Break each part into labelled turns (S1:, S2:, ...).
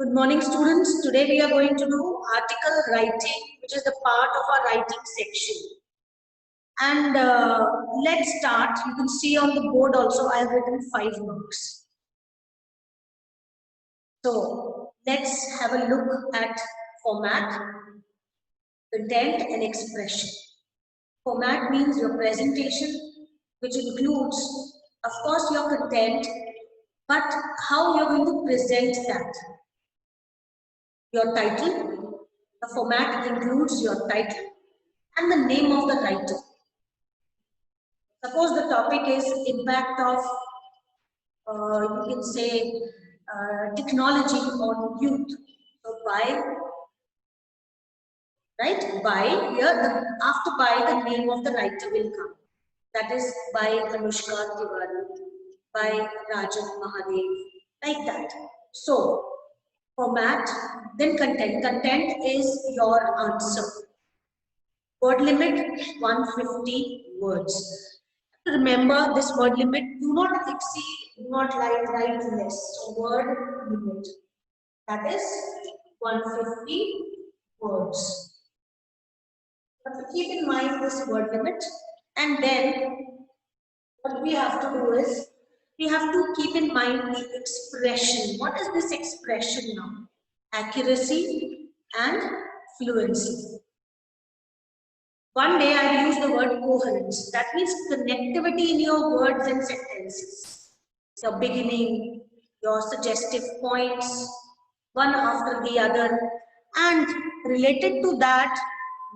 S1: Good morning, students. Today we are going to do article writing, which is the part of our writing section. And let's start. You can see on the board also I have written 5 marks. So let's have a look at format, content and expression. Format means your presentation, which includes, of course, your content, but how you're going to present that. Your title, the format includes your title and the name of the writer. Suppose the topic is impact of, you can say, technology on youth. So by, right, by here, after by, the name of the writer will come. That is by Anushka Tiwari, by Rajan Mahadev, like that. So, format, then content. Content is your answer. Word limit 150 words. Remember this word limit, do not exceed, do not write less. So word limit, that is 150 words. But keep in mind this word limit, and then what we have to do is we have to keep in mind the expression. What is this expression now? Accuracy and fluency. One day I used the word coherence. That means connectivity in your words and sentences. Your beginning, your suggestive points, one after the other. And related to that,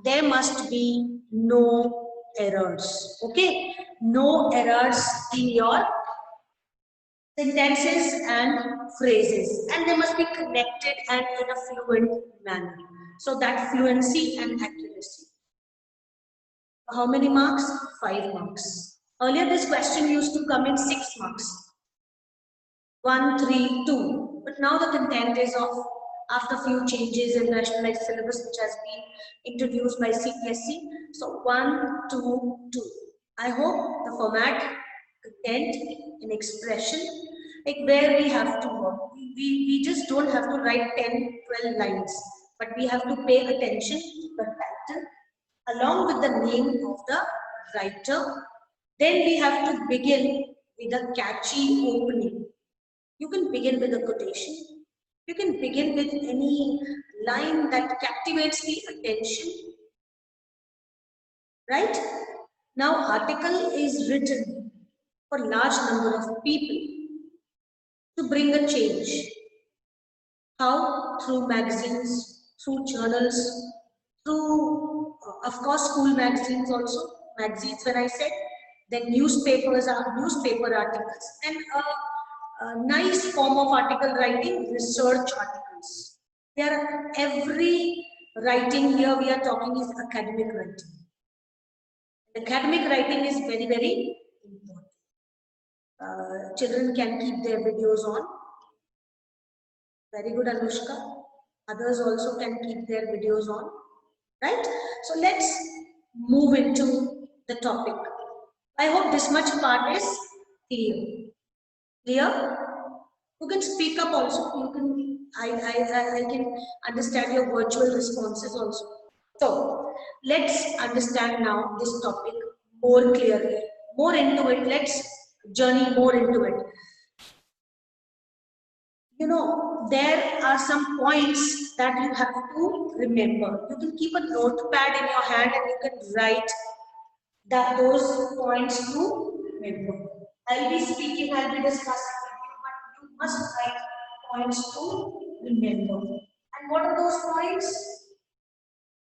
S1: there must be no errors. Okay? No errors in your sentences and phrases. And they must be connected and in a fluent manner. So that fluency and accuracy. How many marks? 5 marks. Earlier this question used to come in 6 marks. 1, 3, 2. But now the content is of, after few changes in nationalized syllabus which has been introduced by CPSC. So 1, 2, 2. I hope the format, content and expression, like where we have to work. We just don't have to write 10, 12 lines. But we have to pay attention to the title along with the name of the writer. Then we have to begin with a catchy opening. You can begin with a quotation. You can begin with any line that captivates the attention. Right? Now, article is written for large number of people to bring a change. How? Through magazines, through journals, through, of course, school magazines also. Magazines, when I said, then newspapers are newspaper articles, and a nice form of article writing, research articles. There, every writing here we are talking is academic writing. Academic writing is very, very important. Children can keep their videos on. Very good, Anushka. Others also can keep their videos on. Right? So let's move into the topic. I hope this much part is clear. Clear? You can speak up also. You can. I can understand your virtual responses also. So let's understand now this topic more clearly, more into it. Let's journey more into it. You know, there are some points that you have to remember. You can keep a notepad in your hand and you can write those points to remember. I'll be speaking, I'll be discussing with you, but you must write points to remember. And what are those points?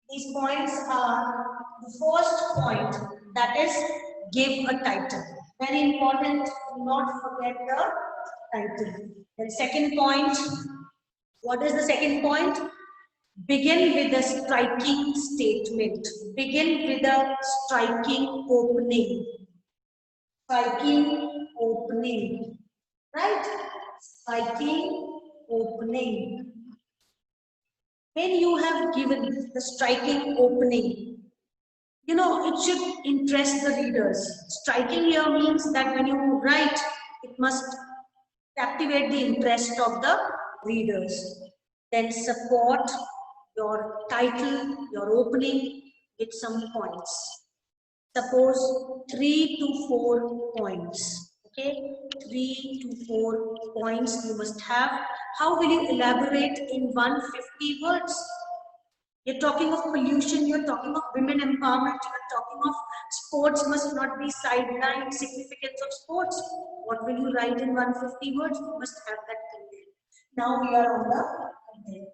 S1: These points are the first point, that is give a title. Very important, do not forget the title. Then second point, what is the second point? Begin with a striking statement. Begin with a striking opening. Striking opening. Right? Striking opening. When you have given the striking opening, you know, it should interest the readers. Striking here means that when you write, it must captivate the interest of the readers. Then support your title, your opening with some points. Suppose 3 to 4 points. Okay, 3 to 4 points you must have. How will you elaborate in 150 words? You're talking of pollution, you're talking of women empowerment, you're talking of sports must not be sidelined, significance of sports. What will you write in 150 words? You must have that content. Now we are on the content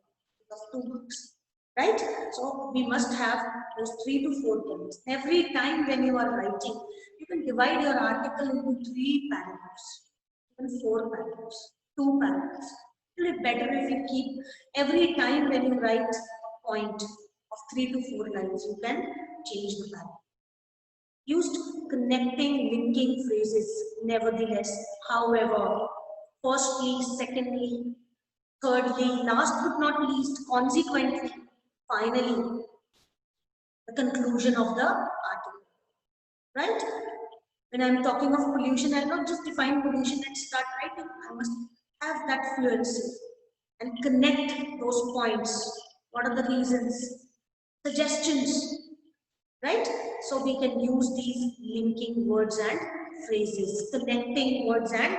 S1: of 2 marks, right? So we must have those 3 to 4 points. Every time when you are writing, you can divide your article into 3 paragraphs, even 4 paragraphs, 2 paragraphs. It will be better if you keep every time when you write point of 3 to 4 lines, you can change the paragraph. Used connecting, linking phrases, nevertheless, however, firstly, secondly, thirdly, last but not least, consequently, finally, the conclusion of the article, right? When I'm talking of pollution, I'll not just define pollution and start writing. I must have that fluency and connect those points. What are the reasons? Suggestions, right? So we can use these linking words and phrases, connecting words and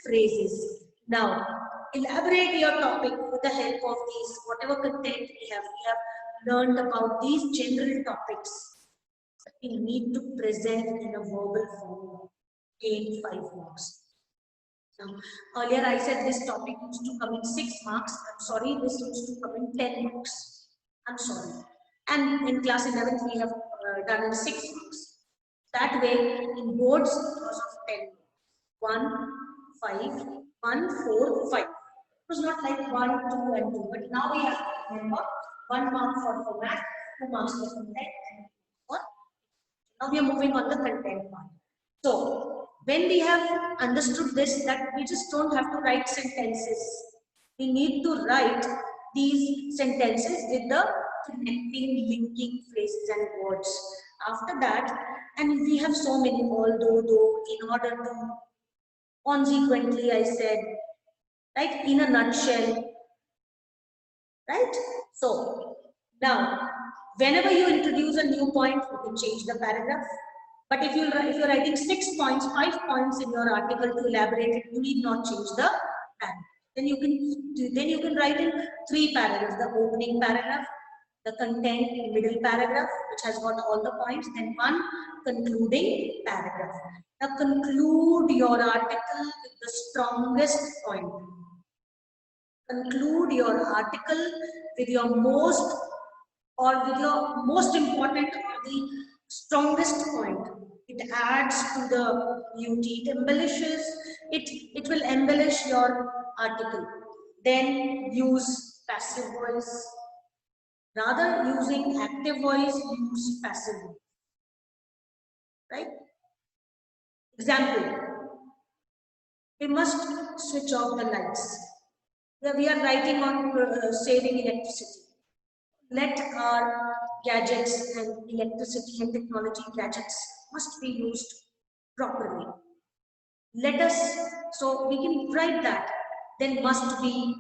S1: phrases. Now, elaborate your topic with the help of these, whatever content we have. We have learned about these general topics. We need to present in a verbal form, gain 5 marks. Now, earlier I said this topic used to come in 6 marks. I'm sorry, this used to come in 10 marks. I'm sorry. And in class 11th, we have done in 6 marks. That way, in boards, it was of 10. 1, 5, 1, 4, 5. It was not like 1, 2, and 2. But now we have to remember 1 mark for format, 2 marks for content, and for. Now we are moving on the content part. So, when we have understood this, that we just don't have to write sentences. We need to write these sentences with the connecting, linking phrases and words. After that, and we have so many, although, though, in order to, consequently, I said, right, in a nutshell, right? So, now, whenever you introduce a new point, you can change the paragraph. But if you're writing 6 points, 5 points in your article to elaborate it, you need not change the paragraph. Then you can write in 3 paragraphs: the opening paragraph, the content middle paragraph, which has got all the points, then one concluding paragraph. Now conclude your article with the strongest point. Conclude your article with your most important or the strongest point. It adds to the beauty, it embellishes, it will embellish your article. Then use passive voice. Rather using active voice, use passive voice. Right? Example, we must switch off the lights. We are writing on saving electricity. Let our gadgets and electricity and technology gadgets must be used properly. Let us, so we can write that, then must be,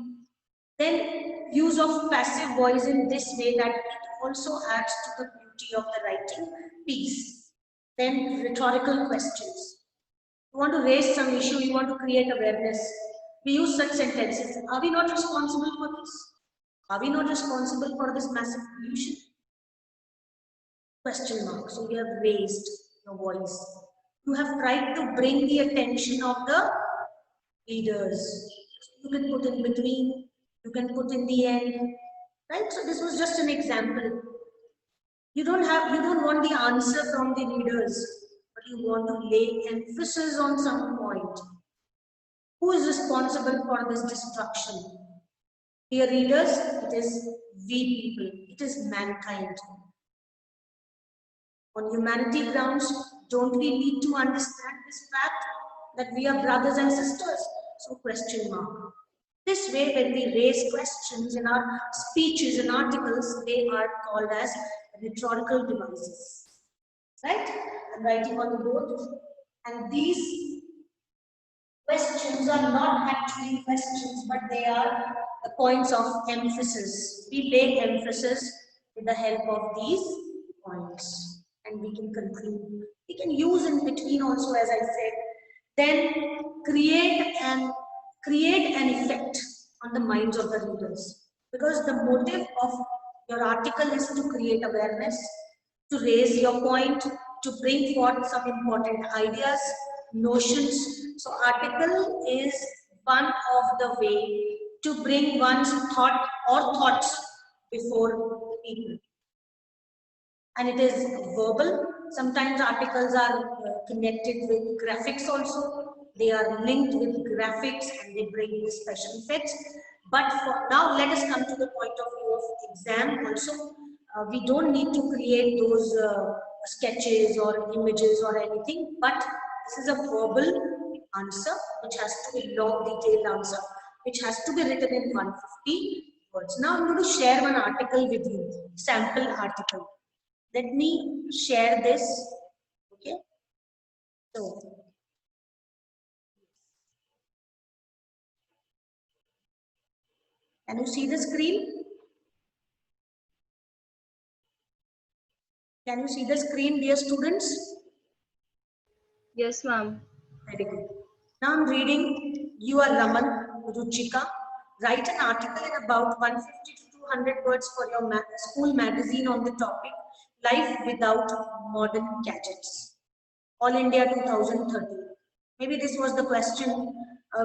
S1: then use of passive voice in this way that it also adds to the beauty of the writing piece. Then rhetorical questions. You want to raise some issue, you want to create awareness. We use such sentences. Are we not responsible for this? Are we not responsible for this massive pollution? Question mark. So you have raised your voice. You have tried to bring the attention of the readers. You can put in between, you can put in the end, right? So this was just an example. You don't want the answer from the readers, but you want to lay emphasis on some point. Who is responsible for this destruction? Dear readers, it is we people, it is mankind. On humanity grounds, don't we need to understand this fact that we are brothers and sisters? So question mark. This way, when we raise questions in our speeches and articles, they are called as rhetorical devices. Right? I'm writing on the board, and these questions are not actually questions, but they are the points of emphasis. We lay emphasis with the help of these points, and we can conclude. We can use in between also, as I said. Then create an effect on the minds of the readers, because the motive of your article is to create awareness, to raise your point, to bring forth some important ideas, notions. So article is one of the way to bring one's thought or thoughts before people. And it is verbal. Sometimes articles are connected with graphics also. They are linked with graphics and they bring the special effects. But for now, let us come to the point of view of exam also. We don't need to create those sketches or images or anything, but this is a verbal answer which has to be long detailed answer, which has to be written in 150 words. Now I'm going to share one article with you, sample article. Let me share this. Okay. So, can you see the screen? Can you see the screen, dear students?
S2: Yes, ma'am.
S1: Very good. Now I'm reading. You are Raman Ruchika. Write an article in about 150 to 200 words for your school magazine on the topic Life Without Modern Gadgets. All India 2030. Maybe this was the question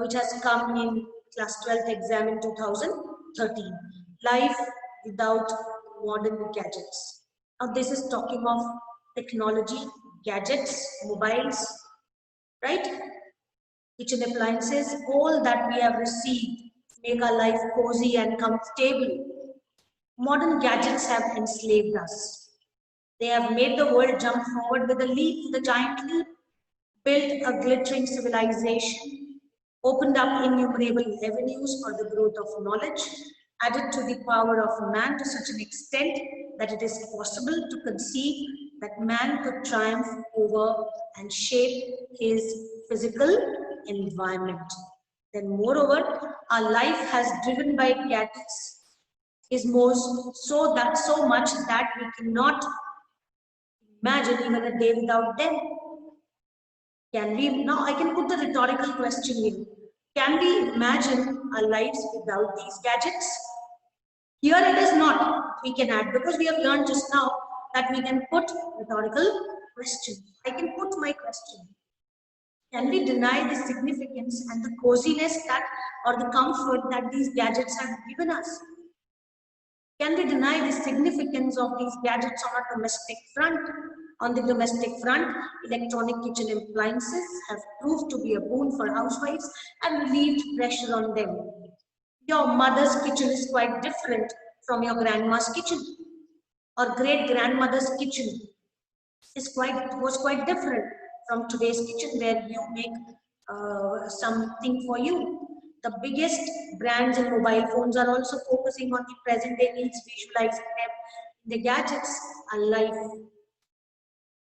S1: which has come in class 12th exam in 2013. Life without modern gadgets. Now this is talking of technology, gadgets, mobiles, right? Kitchen appliances, all that we have received make our life cozy and comfortable. Modern gadgets have enslaved us. They have made the world jump forward with a leap, the giant leap, built a glittering civilization, opened up innumerable avenues for the growth of knowledge, added to the power of man to such an extent that it is possible to conceive that man could triumph over and shape his physical environment. Then moreover, our life has driven by gadgets is so much that we cannot imagine even a day without them. Can we, now I can put the rhetorical question in. Can we imagine our lives without these gadgets? Here it is not. We can add, because we have learned just now that we can put rhetorical question. I can put my question. Can we deny the significance and the coziness that, or the comfort that these gadgets have given us? Can we deny the significance of these gadgets on a domestic front? On the domestic front, electronic kitchen appliances have proved to be a boon for housewives and relieved pressure on them. Your mother's kitchen is quite different from your grandma's kitchen, or great-grandmother's kitchen was quite different from today's kitchen, where you make something for you. The biggest brands in mobile phones are also focusing on the present day needs, visualizing them. The gadgets, our life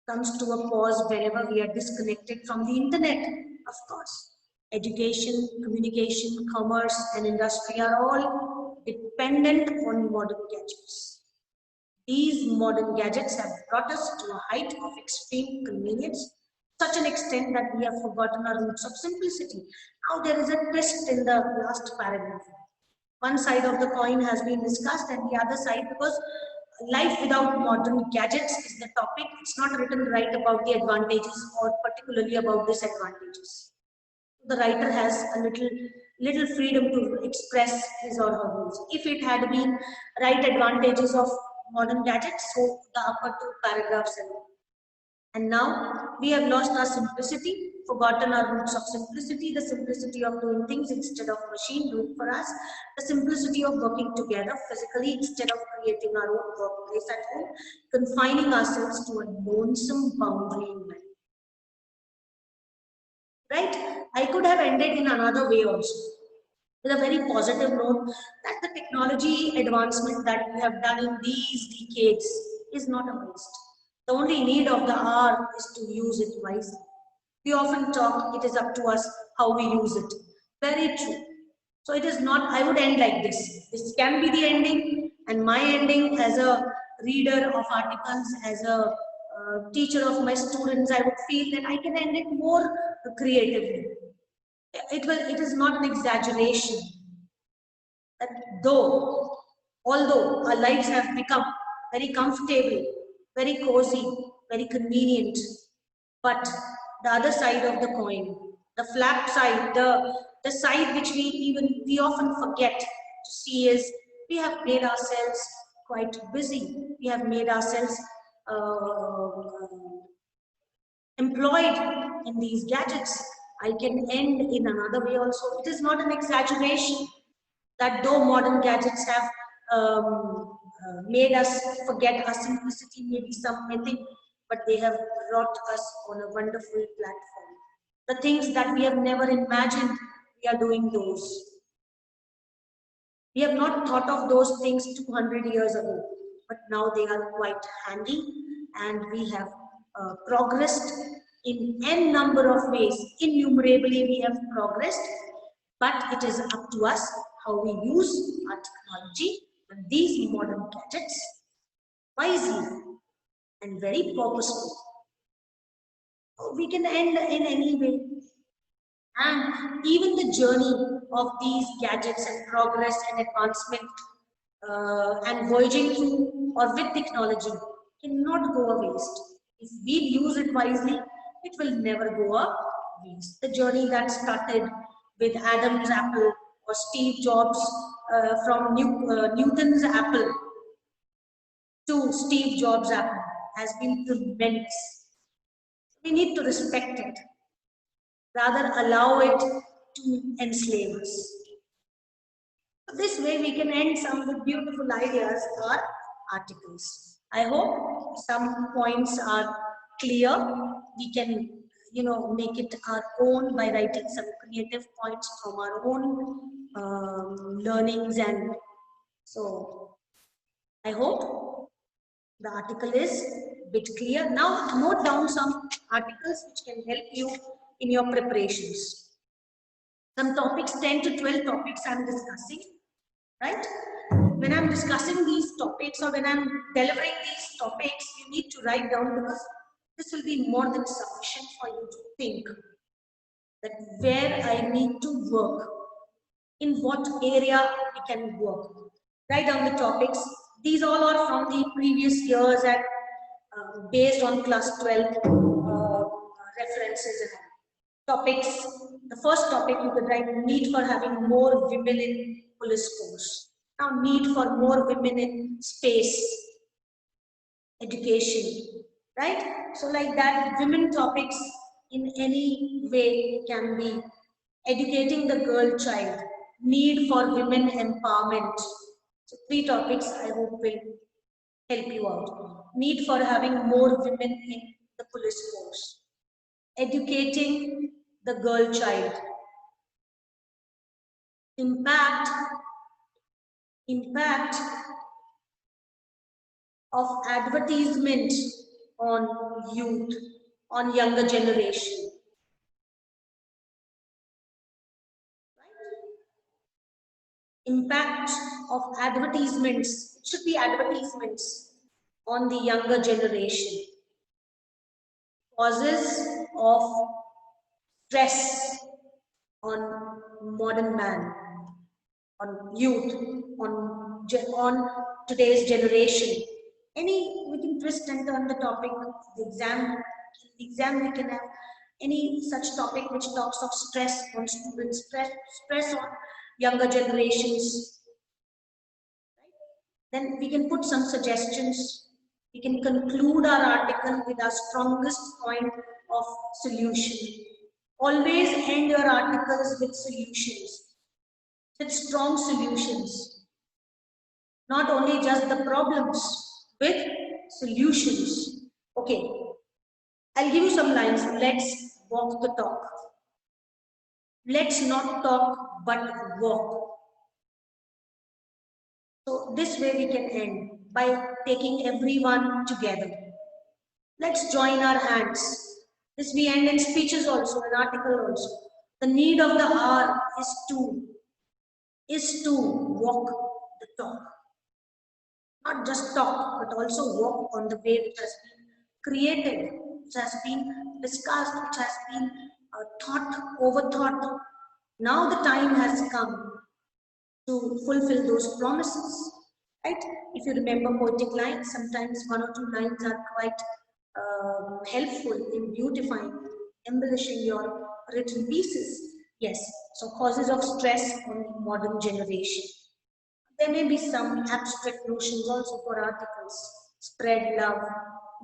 S1: comes to a pause whenever we are disconnected from the internet, of course. Education, communication, commerce, and industry are all dependent on modern gadgets. These modern gadgets have brought us to a height of extreme convenience, such an extent that we have forgotten our roots of simplicity. Now there is a twist in the last paragraph. One side of the coin has been discussed and the other side, because life without modern gadgets is the topic. It's not written right about the advantages or particularly about disadvantages. The writer has a little freedom to express his or her views. If it had been right advantages of modern gadgets, so the upper two paragraphs are. And now we have lost our simplicity, forgotten our roots of simplicity, the simplicity of doing things instead of machine doing for us, the simplicity of working together physically instead of creating our own workplace at home, confining ourselves to a lonesome boundary in life. Right? I could have ended in another way also, with a very positive note that the technology advancement that we have done in these decades is not a waste. The only need of the hour is to use it wisely. We often talk, it is up to us how we use it. Very true. So it is not, I would end like this. This can be the ending, and my ending as a reader of articles, as a teacher of my students, I would feel that I can end it more creatively. It is not an exaggeration. That although our lives have become very comfortable, very cozy, very convenient, but the other side of the coin, the flap side, the side which we often forget to see is we have made ourselves quite busy. We have made ourselves employed in these gadgets. I can end in another way also. It is not an exaggeration that though modern gadgets have made us forget our simplicity, maybe some may think, but they have brought us on a wonderful platform. The things that we have never imagined, we are doing those. We have not thought of those things 200 years ago, but now they are quite handy, and we have progressed in n number of ways. Innumerably we have progressed, but it is up to us how we use our technology and these modern gadgets wisely and very purposefully. We can end in any way. And even the journey of these gadgets and progress and advancement and voyaging through or with technology cannot go a waste. If we use it wisely, it will never go a waste. The journey that started with Adam's apple or Steve Jobs from Newton's apple to Steve Jobs' apple has been tremendous. We need to respect it, rather allow it to enslave us. This way we can end some of the beautiful ideas or articles. I hope some points are clear. We can, make it our own by writing some creative points from our own learnings, and so I hope the article is a bit clear. Now note down some articles which can help you in your preparations. Some topics, 10 to 12 topics I'm discussing, right? When I'm discussing these topics or when I'm delivering these topics, you need to write down, because this will be more than sufficient for you to think that where I need to work, in what area we can work. Write down the topics. These all are from the previous years and based on class 12 references and topics. The first topic you could write, need for having more women in police force. Now, need for more women in space, education, right? So like that, women topics in any way can be educating the girl child, need for women empowerment. So 3 topics I hope will help you out. Need for having more women in the police force, educating the girl child, impact of advertisement on youth, on younger generation. Impact of advertisements, it should be advertisements on the younger generation. Causes of stress on modern man, on youth, on today's generation. We can twist and turn the topic. The exam we can have any such topic which talks of stress on students, stress on younger generations. Then we can put some suggestions. We can conclude our article with our strongest point of solution. Always end your articles with solutions, with strong solutions. Not only just the problems, with solutions. Okay, I'll give you some lines. Let's walk the talk. Let's not talk, but walk. So this way we can end by taking everyone together. Let's join our hands. This we end in speeches also, an article also. The need of the hour is to walk the talk. Not just talk, but also walk on the way which has been created, which has been discussed, which has been thought, overthought. Now the time has come to fulfill those promises, right? If you remember poetic lines, sometimes one or two lines are quite helpful in beautifying, embellishing your written pieces. Yes, so causes of stress on the modern generation. There may be some abstract notions also for articles. Spread love,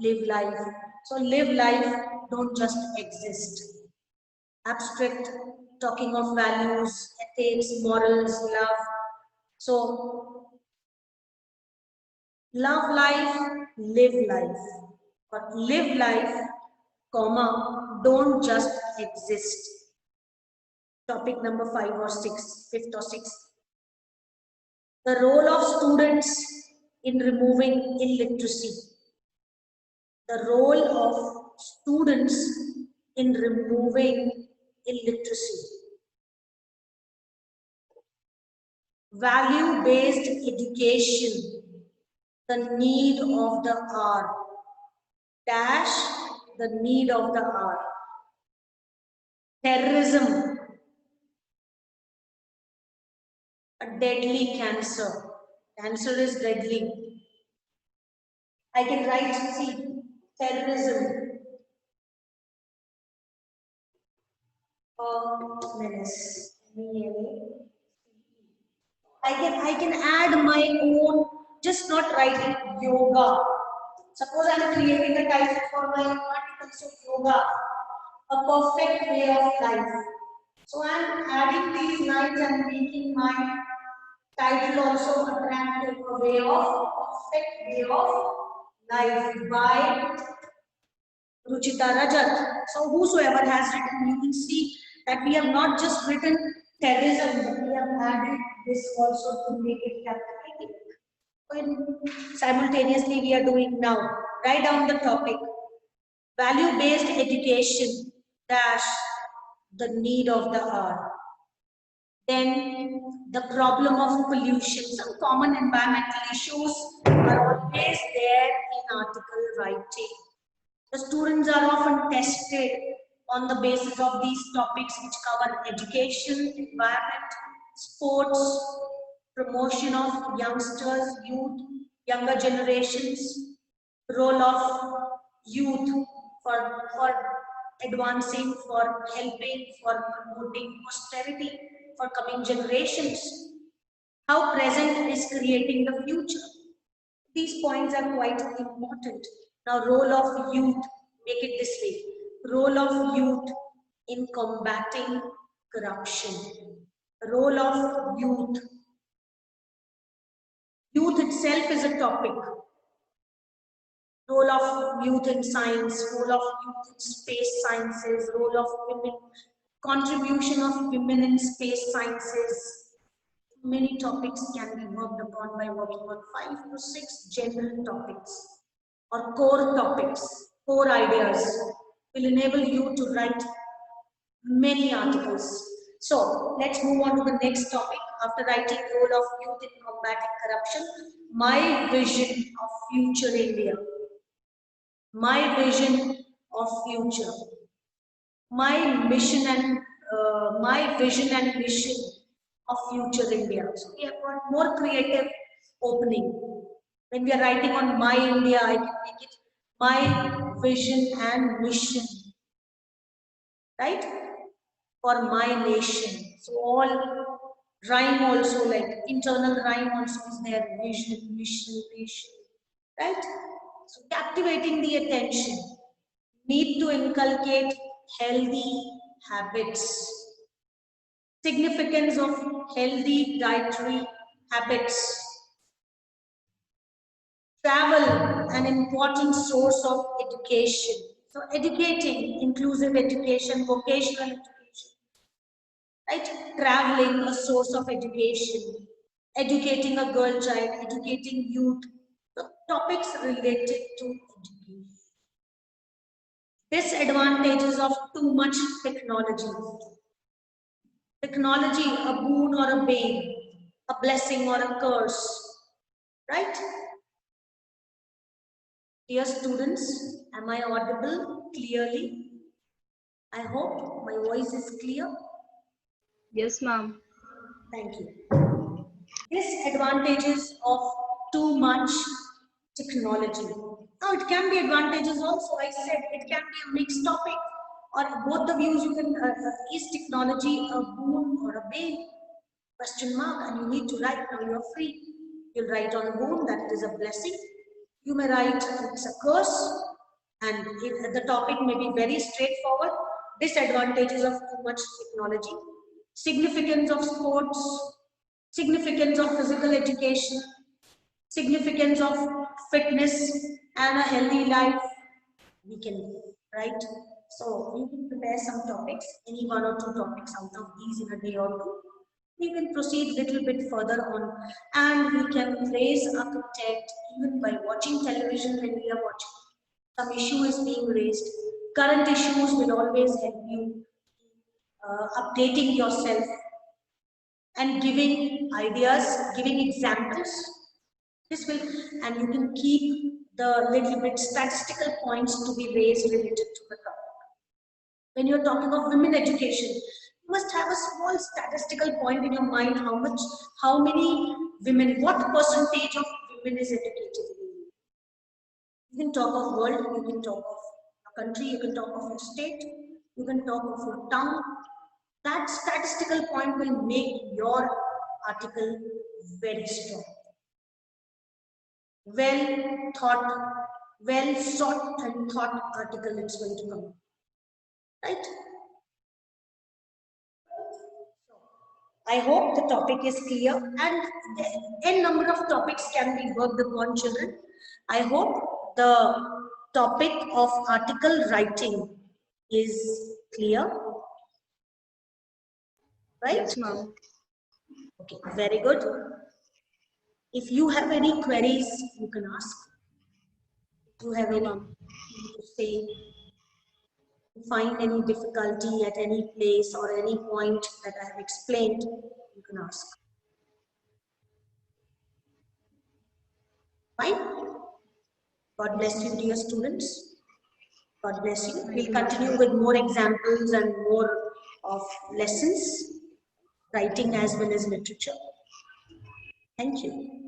S1: live life. So live life, don't just exist. Abstract, talking of values, ethics, morals, love. So love life, live life. But live life, comma, don't just exist. Topic number 5 or 6, 5th or 6th. The role of students in removing illiteracy. The role of students in removing illiteracy. Value-based education, the need of the hour. Dash, the need of the hour. Terrorism, a deadly cancer. Cancer is deadly. I can write, see, terrorism, a menace. I can add my own, just not writing yoga. Suppose I am creating a title for my articles of yoga, a perfect way of life. So I am adding these lines and making my title also attractive, a way of perfect way of life by Ruchita Rajat. So whosoever has written, you can see that we have not just written terrorism, but we have added this also to make it captivating. Simultaneously, we are doing now. Write down the topic. Value-based education dash the need of the hour. Then the problem of pollution. Some common environmental issues are always there in article writing. The students are often tested on the basis of these topics which cover education, environment, sports, promotion of youngsters, youth, younger generations, role of youth for advancing, for helping, for promoting posterity, for coming generations. How present is creating the future. These points are quite important. Now, role of youth, make it this way. Role of youth in combating corruption. Role of youth. Youth itself is a topic. Role of youth in science, role of youth in space sciences, role of women, contribution of women in space sciences. Many topics can be worked upon by working on 5 to 6 general topics or core topics, core ideas will enable you to write many articles. So let's move on to the next topic. After writing role of youth in combating corruption, my vision of future India. My vision of future. My mission and my vision and mission of future India. So we have got more creative opening. When we are writing on my India, I can make it my vision and mission, right? For my nation. So all rhyme also, like internal rhyme also is there, vision, mission, nation, right? So captivating the attention. Need to inculcate healthy habits. Significance of healthy dietary habits. Travel, an important source of education. So educating, inclusive education, vocational education, right? Traveling, a source of education. Educating a girl child, educating youth. So topics related to education. Disadvantages of too much technology. Technology, a boon or a bane, a blessing or a curse, right? Dear students, am I audible clearly? I hope my voice is clear.
S2: Yes, ma'am.
S1: Thank you. Disadvantages of too much technology. Now, it can be advantages also. I said it can be a mixed topic, or both the views. You can is technology a boon or a bane? Question mark, and you need to write. Now you are free. You'll write on boon, that it is a blessing. You may write it's a curse, and if the topic may be very straightforward. Disadvantages of too much technology, significance of sports, significance of physical education, significance of fitness and a healthy life. We can write. So we can prepare some topics, any one or two topics out of these in a day or two. We can proceed a little bit further on, and we can raise a content even by watching television. When we are watching, some issue is being raised. Current issues will always help you updating yourself and giving ideas, giving examples. This will, and you can keep the little bit statistical points to be raised related to the topic. When you're talking of women education, you must have a small statistical point in your mind, how many women, what percentage of women is educated in India. You can talk of world, you can talk of a country, you can talk of a state, you can talk of your town. That statistical point will make your article very strong. Well thought, well sought and thought article it's going to come. Right? I hope the topic is clear, and n number of topics can be worked upon, children. I hope the topic of article writing is clear. Right?
S2: Yes, ma'am.
S1: Okay, very good. If you have any queries, you can ask. If you have
S2: No,
S1: anything
S2: ma'am.
S1: to say, find any difficulty at any place or any point that I have explained, you can ask. Fine? God bless you, dear students. God bless you. We'll continue with more examples and more of lessons, writing as well as literature. Thank you.